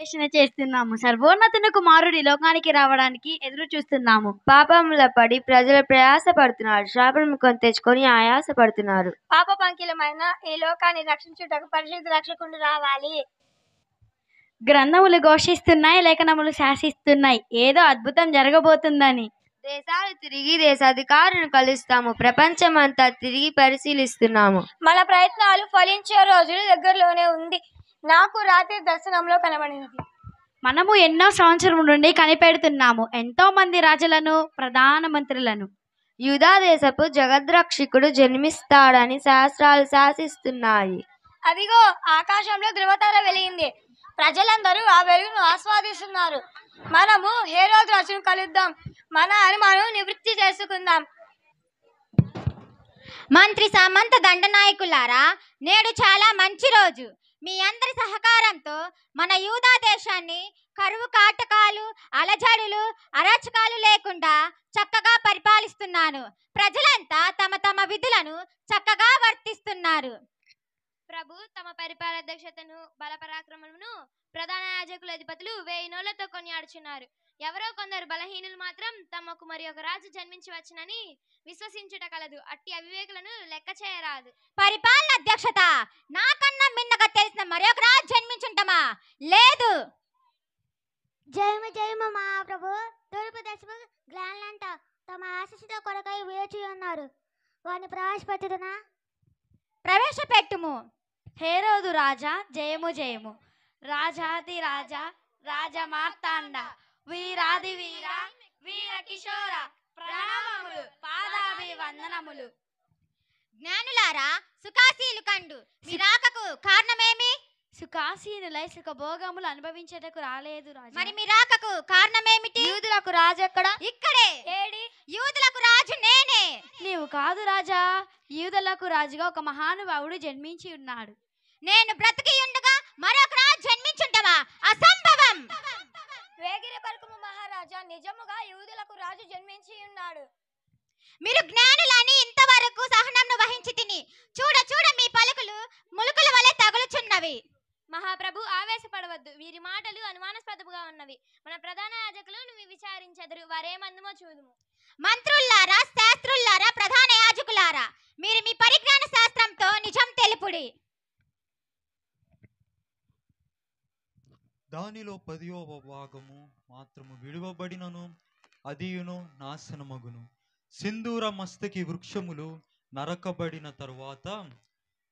అన్వేషణ చేస్తున్నాము. సర్వోన్నతుని కుమారుడు ఈ లోకానికి రావడానికి ఎదురు చూస్తున్నాము. పాపంలో పడి ప్రజలు ప్రయాస పడుతున్నారు. శాపం కొని తెచ్చుకొని ఆయాస పడుతున్నారు. పాప పంకిలమైన ఈ లోకాన్ని రక్షించుటకు పరిశుద్ధ రక్షకుడు రావాలి. గ్రంథములు ఘోషిస్తున్నాయి, లేఖనములు శాసిస్తున్నాయి, ఏదో అద్భుతం జరగబోతుందని. దేశాలు తిరిగి దేశాధికారులను కలుస్తాము. ప్రపంచమంతా తిరిగి పరిశీలిస్తున్నాము. మన ప్రయత్నాలు ఫలించే రోజులు దగ్గరలోనే ఉంది. నాకు రాత్రి దర్శనంలో కనబడినది. మనము ఎన్నో సంవత్సరం నుండి కనిపెడుతున్నాము ఎంతో మంది రాజులను, ప్రధానమంత్రులను. యూదా దేశపు జగద్రక్షకుడు జన్మిస్తాడని శాస్త్రాలు శాసిస్తున్నాయి. అదిగో ఆకాశంలో ధృవతార వెలిగింది. ప్రజలందరూ ఆ వెలుగును ఆస్వాదిస్తున్నారు. మనము హేరోదు రాజును కలుద్దాం. మన అనుమానం నివృత్తి చేసుకుందాం. మంత్రి సామంత దండనాయకులారా, నేడు చాలా మంచి రోజు. మీ అందరి సహకారంతో మన యూదా దేశాన్ని కరువు కాటకాలు, అలజడులు, అరాచకాలు లేకుండా చక్కగా పరిపాలిస్తున్నాను. ప్రజలంతా తమ తమ విధులను చక్కగా వర్తిస్తున్నారు. ప్రభు తమ పరిపాలన దక్షతను, బలపరాక్రమమును ప్రధాన యాజకుల అధిపతులు 1000 నోళ్లతో కొనియాడుచున్నారు. ఎవరో కొందరు బలహీనులు మాత్రం తమకు మరి ఒక రాజు జన్మించి వచ్చునని విశ్వసించుట కలదు. అట్టి అవివేకులను లెక్క చేయరాదు. పరిపాలన అధ్యక్షత నాకన్నా మిన్నగా తెలిసిన మరొక రాజు జన్మించుంటమా? లేదు. జయము జయము మహాప్రభు. తూర్పు దశకు గ్లాన్లంట తమ ఆశీస్సుతో కొరకై వేచి ఉన్నారు. వారిని ప్రవేశపెట్టుదునా? ప్రవేశపెట్టుము. హేరోదు రాజా, జయము జయము. రాజాది రాజా, రాజమార్తాండ, వీరాది వీర, వీర కిషోర, ప్రణామములు, పాదాభివందనములు. జ్ఞానులారా, సుఖాసీలు కండు. మీ రాకకు కారణమేమి? సుఖాసీనులై సుఖభోగములు అనుభవించటకు రాలేదు రాజా. మరి మీ రాకకు కారణమేమిటి? యూదులకు రాజు ఎక్కడ? ఇక్కడే. ఏడి యూదులకు రాజు నేనే. నీవు కాదు రాజా, యూదులకు రాజుగా ఒక మహానుభావుడు జన్మించి ఉన్నాడు. నేను బ్రతికి ఉండగా మరొక రాజు జన్మించుంటమా? అసంభవం. వేగిరి పలుకుము మహారాజా, నిజముగా యూదులకు రాజు జన్మించి ఉన్నాడు. మీరు జ్ఞానులని ఇంతవరకు సహనంను వహించి తిని చూడ చూడ మీ పలుకులు ములుకుల వలె తగులుచున్నవి. మహాప్రభు ఆవేశపడవద్దు. వీరి మాటలు అనుమానాస్పదముగా ఉన్నవి. మన ప్రధాన యాజకులు విచారించెదరు. వారేమందుమో చూదుము. మంత్రుల్లారా, శాస్త్రుల్లారా, ప్రధాన యాజకులారా, మీరు మీ పరిజ్ఞాన శాస్త్రంతో నిజం తెలుపుడి. దానిలో 10వ భాగము మాత్రము విడువబడినను అదియును నాశనమగును. సింధూర మస్తకి వృక్షములు నరకబడిన తరువాత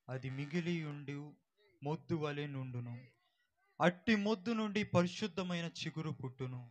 అది మిగిలి ఉండి మొద్దు వలె నుండును. అట్టి మొద్దు నుండి పరిశుద్ధమైన చిగురు పుట్టును.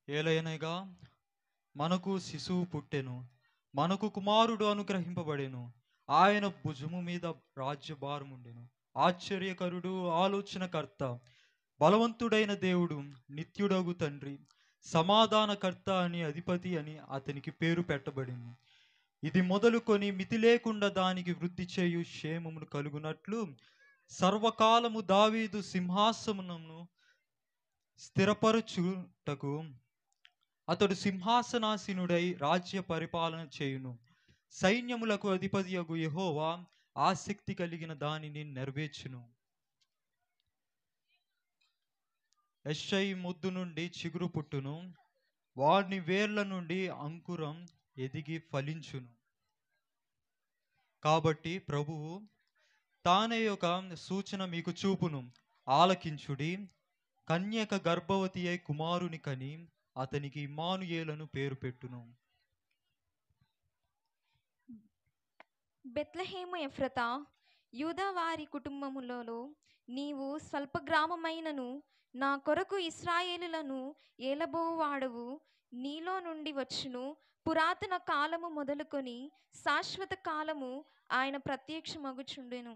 ఏలయనగా మనకు శిశువు పుట్టెను, మనకు కుమారుడు అనుగ్రహింపబడెను. ఆయన భుజము మీద రాజ్యభారముండెను. ఆశ్చర్యకరుడు, ఆలోచనకర్త, బలవంతుడైన దేవుడు, నిత్యుడగు తండ్రి, సమాధానకర్త అని అధిపతి అని అతనికి పేరు పెట్టబడింది. ఇది మొదలుకొని మితి లేకుండా దానికి వృద్ధి చేయు క్షేమమును కలుగునట్లు సర్వకాలము దావీదు సింహాసనమును స్థిరపరచుటకు అతడు సింహాసనాసీనుడై రాజ్య పరిపాలన చేయును. సైన్యములకు అధిపతియగు యెహోవా ఆసక్తి కలిగిన దానిని నెరవేర్చును. యెషై మొద్దు నుండి చిగురు పుట్టును, వాని వేర్ల నుండి అంకురం ఎదిగి ఫలించును. కాబట్టి ప్రభువు తానే ఒక సూచన మీకు చూపును. ఆలకించుడి. కన్యక గర్భవతి అయి కుమారుని కని అతనికి ఇమ్మానుయేలను పేరు పెట్టును. బెత్లెహేము ఎఫ్రతా, యూదా వారి కుటుంబములలో నీవు స్వల్ప గ్రామమైనను నా కొరకు ఇశ్రాయేలులను ఏలబోవాడవు. నీలో నుండి వచ్చును. పురాతన కాలము మొదలుకొని శాశ్వత కాలము ఆయన ప్రత్యక్షమగుచుండెను.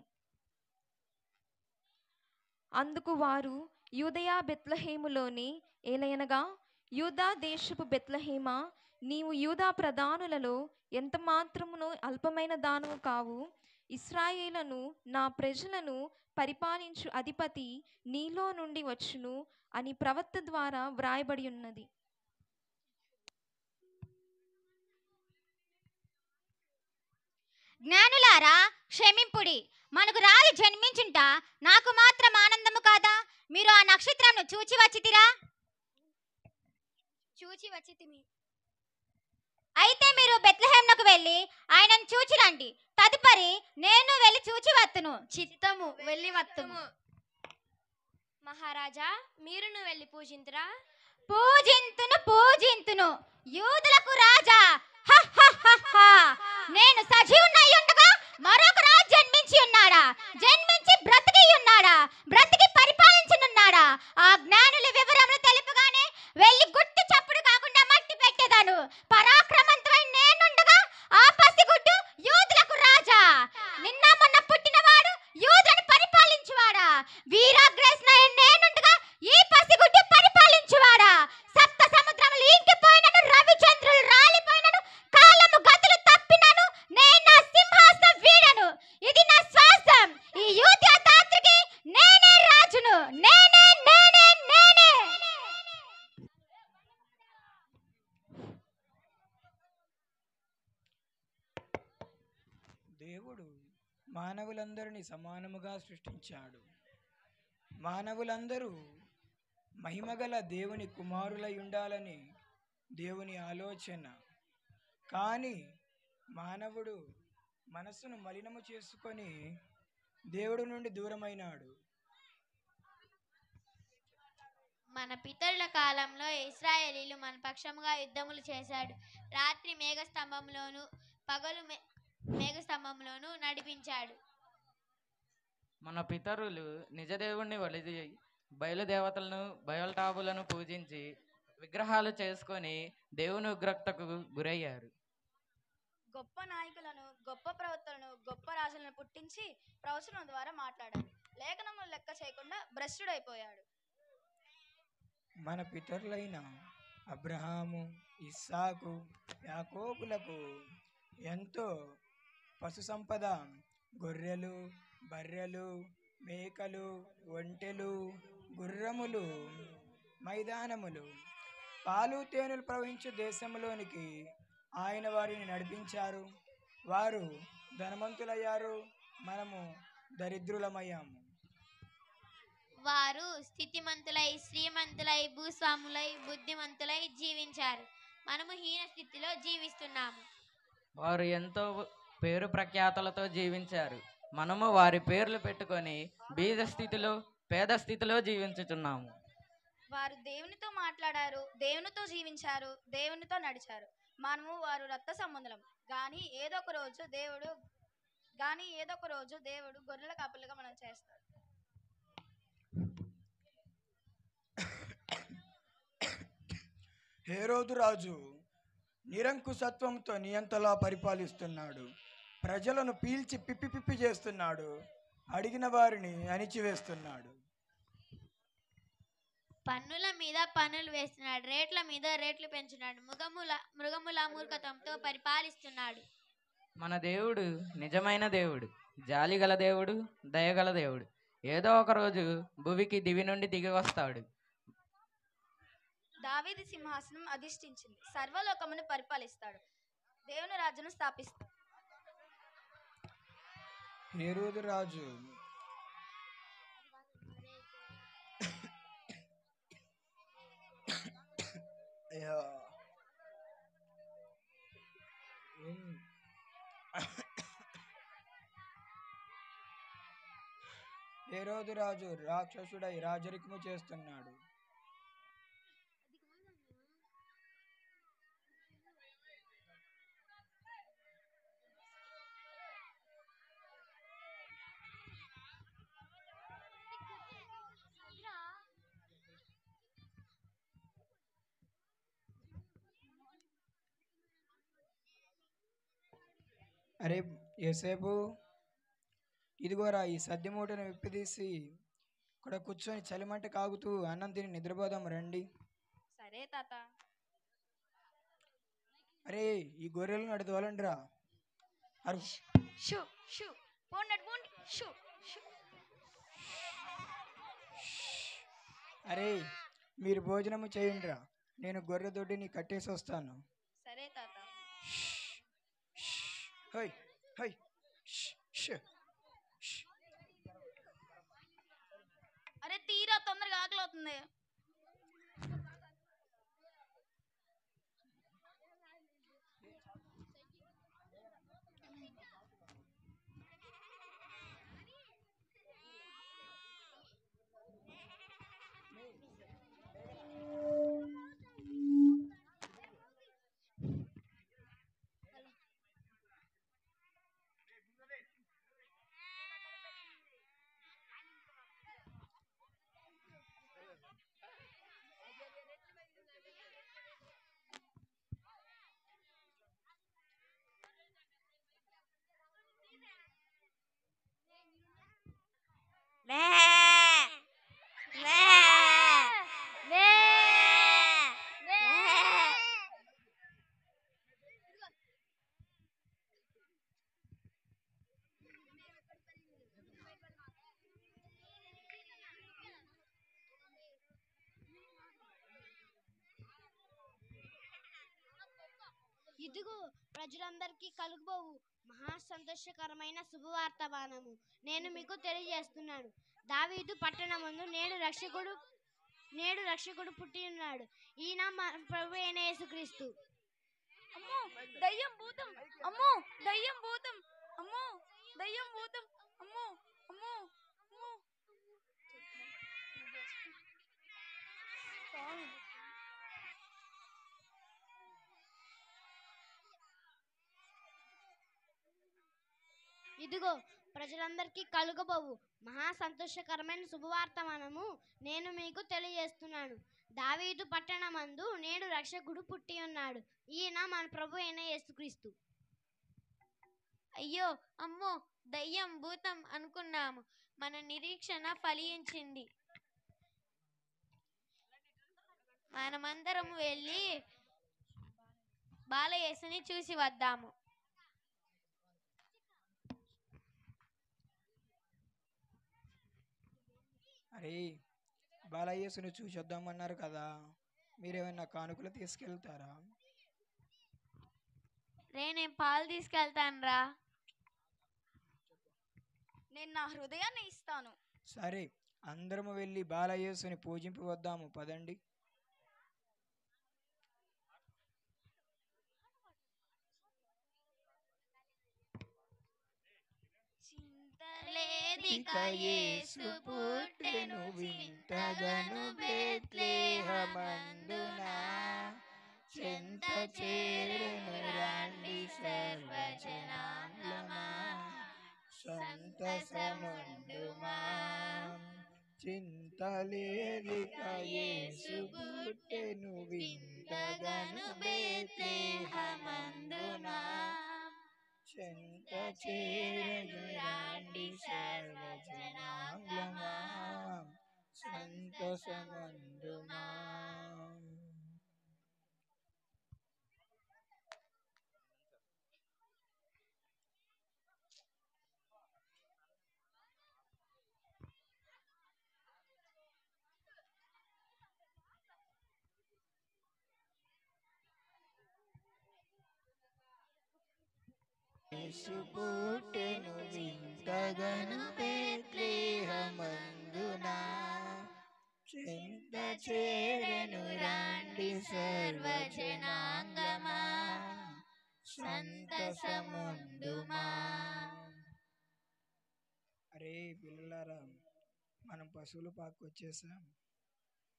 అందుకు వారు యూదయా బెత్లెహేములోని ఏలయనగా, యూదా దేశపు బెత్లెహేమా, నీవు యూదా ప్రధానులలో ఎంత మాత్రమును అల్పమైన దానము కావు. ఇశ్రాయేలును నా ప్రజలను పరిపాలించు అధిపతి నీలో నుండి వచ్చును అని ప్రవక్త ద్వారా వ్రాయబడి ఉన్నది. జ్ఞానులారా, క్షమింపుడి. మనకు రాజు జన్మించుంట నాకు మాత్రం ఆనందము కాదా? ఆ నక్షత్రంను చూచి వచ్చితిరా? చూచి వచ్చితిమి. అయితే మీరు బెత్లెహేమునకు వెళ్ళి ఆయనను చూచి రండి. తదుపరి నేను వెళ్ళి చూచి వత్తును. చిత్తము, వెళ్ళి వత్తుము. మహారాజా, మీరును వెళ్ళి పూజింతురా? పూజింతును యూదులకు రాజా. హ హ హ హ. నేను సజీవునై ఉండగా మరొక రాజు జన్మించి ఉన్నాడా? జన్మించి బ్రతికి ఉన్నాడా? బ్రతికి పరిపాలించనున్నాడా? ఆ జ్ఞానుల వివరములు తెలుపగానే వెళ్ళి గుట్టు చప్పుడు కాకుండా మట్టి పెట్టేదాను. పరాక్రమంతుడై నేనుండగా ఆ పసిగుడ్డు యూదులకు రాజా. నిన్న మొన్న పుట్టినవాడు యూదులను పరిపాలించువాడా? వీరాగ్రేసనై నేనుండగా ఈ పసిగుడ్డు పరిపాలించువాడా? సప్త సముద్రములు ఇంకిపోయినను, రవిచంద్రులు రాలిపోయినను, కాలము గతులు తప్పినను, నేను నా సింహాసనం వీడను. ఇది నా శ్వాసం. ఈ యూదయ తాత్రికి నేనే రాజును. నేనే. దేవుడు మానవులందరినీ సమానముగా సృష్టించాడు. మానవులందరూ మహిమగల దేవుని కుమారులై ఉండాలని దేవుని ఆలోచన. కానీ మానవుడు మనస్సును మలినము చేసుకొని దేవుడి నుండి దూరమైనాడు. మన పితరుల కాలంలో ఇశ్రాయేలీలు మన పక్షముగా యుద్ధములు చేశాడు. రాత్రి మేఘస్తంభంలోను, పగలు మేఘస్తంభంలోను నడిపించాడు. మన పితరులు నిజదేవుణ్ణి వలిది బయలుదేవతలను, బయలుటాబులను పూజించి విగ్రహాలు చేసుకొని దేవుని ఉగ్రతకు గురయ్యారు. గొప్ప నాయకులను, గొప్ప ప్రవక్తలను, గొప్ప రాజులను పుట్టించి ప్రవచనం ద్వారా మాట్లాడాడు. లేఖనములు లెక్క చేయకుండా భ్రష్టుడైపోయాడు. మన పితరులైన అబ్రహాము, ఇస్సాకు, యాకోబులకు ఎంతో పశు సంపద, గొర్రెలు, బర్రెలు, మేకలు, ఒంటెలు, గుర్రములు, మైదానములు, పాలు తేనెలు ప్రవహించే దేశంలోనికి ఆయన వారిని నడిపించారు. వారు ధనవంతులయ్యారు, మనము దరిద్రులమయ్యాము. వారు స్థితిమంతులై, శ్రీమంతులై, భూస్వాములై, బుద్ధిమంతులై జీవించారు. మనము హీన స్థితిలో జీవిస్తున్నాము. వారు ఎంతో పేరు ప్రఖ్యాతలతో జీవించారు. మనము వారి పేర్లు పెట్టుకొని బీద స్థితిలో, పేద స్థితిలో జీవించుతున్నాము. వారు దేవునితో మాట్లాడారు, దేవునితో జీవించారు, దేవునితో నడిచారు. మనము వారు రక్త సంబంధులం. కానీ ఏదో ఒక రోజు దేవుడు గొర్రెల కాపులుగా మనం చేస్తాడు. హేరోదు రాజు నిరంకుశత్వంతో నియంతలా పరిపాలిస్తున్నాడు. ప్రజలను పీల్చి పిప్పి చేస్తున్నాడు. అడిగిన వారిని అణిచివేస్తున్నాడు. పన్నుల మీద పన్నులు వేస్తున్నాడు, రేట్ల మీద రేట్లు పెంచున్నాడు, మృగముల మూర్ఖత్వంతో పరిపాలిస్తున్నాడు. మన దేవుడు నిజమైన దేవుడు, జాలిగల దేవుడు, దయగల దేవుడు. ఏదో ఒక రోజు భూమికి దివి నుండి దిగి వస్తాడు. దావీదు సింహాసనం అధిష్ఠించింది, సర్వలోకమును పరిపాలిస్తాడు, దేవుని రాజ్యను స్థాపిస్తాడు. హేరోదు రాజు హేరోదు రాజు రాక్షసుడై రాజరికము చేస్తున్నాడు. అరే యోసేపు, ఇదిగోరా ఈ సద్ది మూటను విప్పిదీసి ఇక్కడ కూర్చొని చలిమంట కాగుతూ అన్నం తిని నిద్రపోదాం రండి. సరే తాత. అరే ఈ గొర్రెలను అటు తోలండిరా. అరే మీరు భోజనము చేయండిరా, నేను గొర్రె దొడ్డిని కట్టేసి వస్తాను. సరే తాత. హై హై అరే తీరా, తొందరగా వస్తుంది. ఇదిగో ప్రజలందరికీ కలుగుబోవు మహా సంతోషకరమైన శుభవార్తమానము నేను మీకు తెలియజేస్తున్నాను. దావీదు పట్టణమందు నేడు రక్షకుడు పుట్టి ఉన్నాడు. ఈయన మన ప్రభు అయిన యేసుక్రీస్తు. అమ్మో దయ్యం భూతం, అమ్మో దయ్యం భూతం, అమ్మో దయ్యం భూతం, అమ్మో అమ్మో అమ్మో. ఇదిగో ప్రజలందరికీ కలుగబోవు మహా సంతోషకరమైన శుభవార్తమానము నేను మీకు తెలియజేస్తున్నాను. దావీదు పట్టణమందు నేడు రక్షకుడు పుట్టి ఉన్నాడు. ఈయన మన ప్రభు అయిన యేసుక్రీస్తు. అయ్యో అమ్మో దయ్యం భూతం అనుకున్నాము. మన నిరీక్షణ ఫలించింది. మనమందరం వెళ్ళి బాలయేసుని చూసి వద్దాము. అరే బాలయేసును చూసొద్దామన్నారు కదా, మీరేమైనా కానుకలు తీసుకెళ్తారా? నేను పాలు తీసుకెళ్తాను రా. నేను నా హృదయాన్ని ఇస్తాను. సరే, అందరము వెళ్ళి బాలయేసుని పూజింపు వద్దాము పదండి. లేదిక యేసు పుట్టెను వింతగను బెత్లెహేమందున, చెంత చేరెను రండి సర్వజనాంగమా, సంతసముందుమా. చింతలేదిక యేసు పుట్టెను వింతగను బెత్లెహేమందున, చెంత చేరెను రండి సర్వజనాంగమా, సంతోషమందుమా. యేసు పుట్టెను వింతగను బెత్లెహేమందున, చెంత చేరెను రండి సర్వజనాంగమా, సంతసముందుమా. అరే పిల్లలారా, మనం పశువుల పాకు వచ్చేసాం.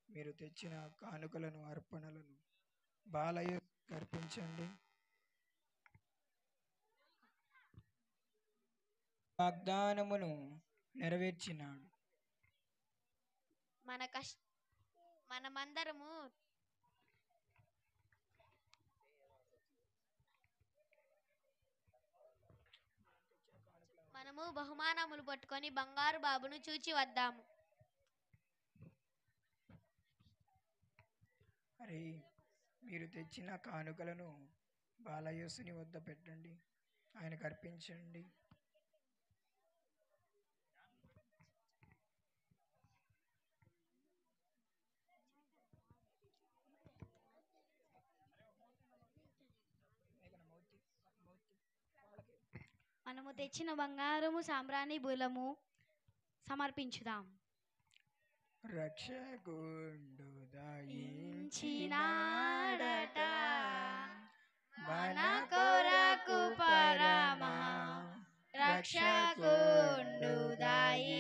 మీరు తెచ్చిన కానుకలను అర్పణలను బాలయేసుకు అర్పించండి. వాగ్దానమును నెరవేర్చినాడు. మనమందరము బహుమానములు పట్టుకొని బంగారు బాబును చూచి వద్దాము. అరే మీరు తెచ్చిన కానుకలను బాలయేసుని వద్ద పెట్టండి, ఆయనకు అర్పించండి. మనము తెచ్చిన బంగారము సాంబ్రాణి బూలము సమర్పించుదాం. రక్షకుండు దయించినాడట మన కొరకు పరమా రక్షకుండు దయించినాడట.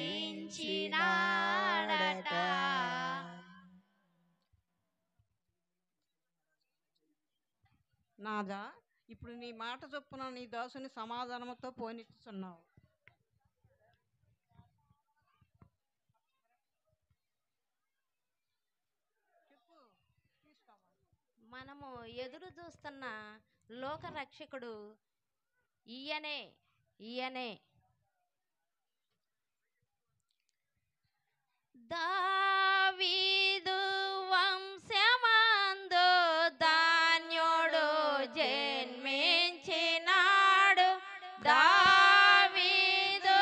నాదా, ఇప్పుడు నీ మాట చొప్పున నీ దాసుని సమాధానముతో పోనిస్తున్నావు. మనము ఎదురు చూస్తున్న లోక రక్షకుడు ఈయనే ఈయనే. దావీదు వంశమందు ధాన్యుడు జన్మించినాడు. దావీదు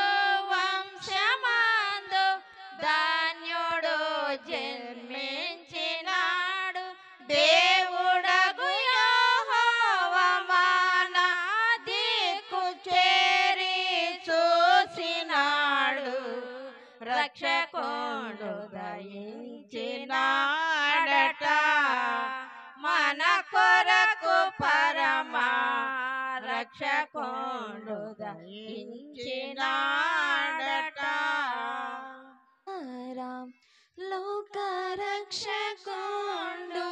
వంశమందు ధాన్యుడు జన్మించినాడు. దేవుడగు యెహోవా మన దిక్కు చేరి చూసినాడు. రక్షకుండు దయించినాడట మన కొరకు పరమా రక్షకుండు దయించినాడట. లోక రక్షకుండు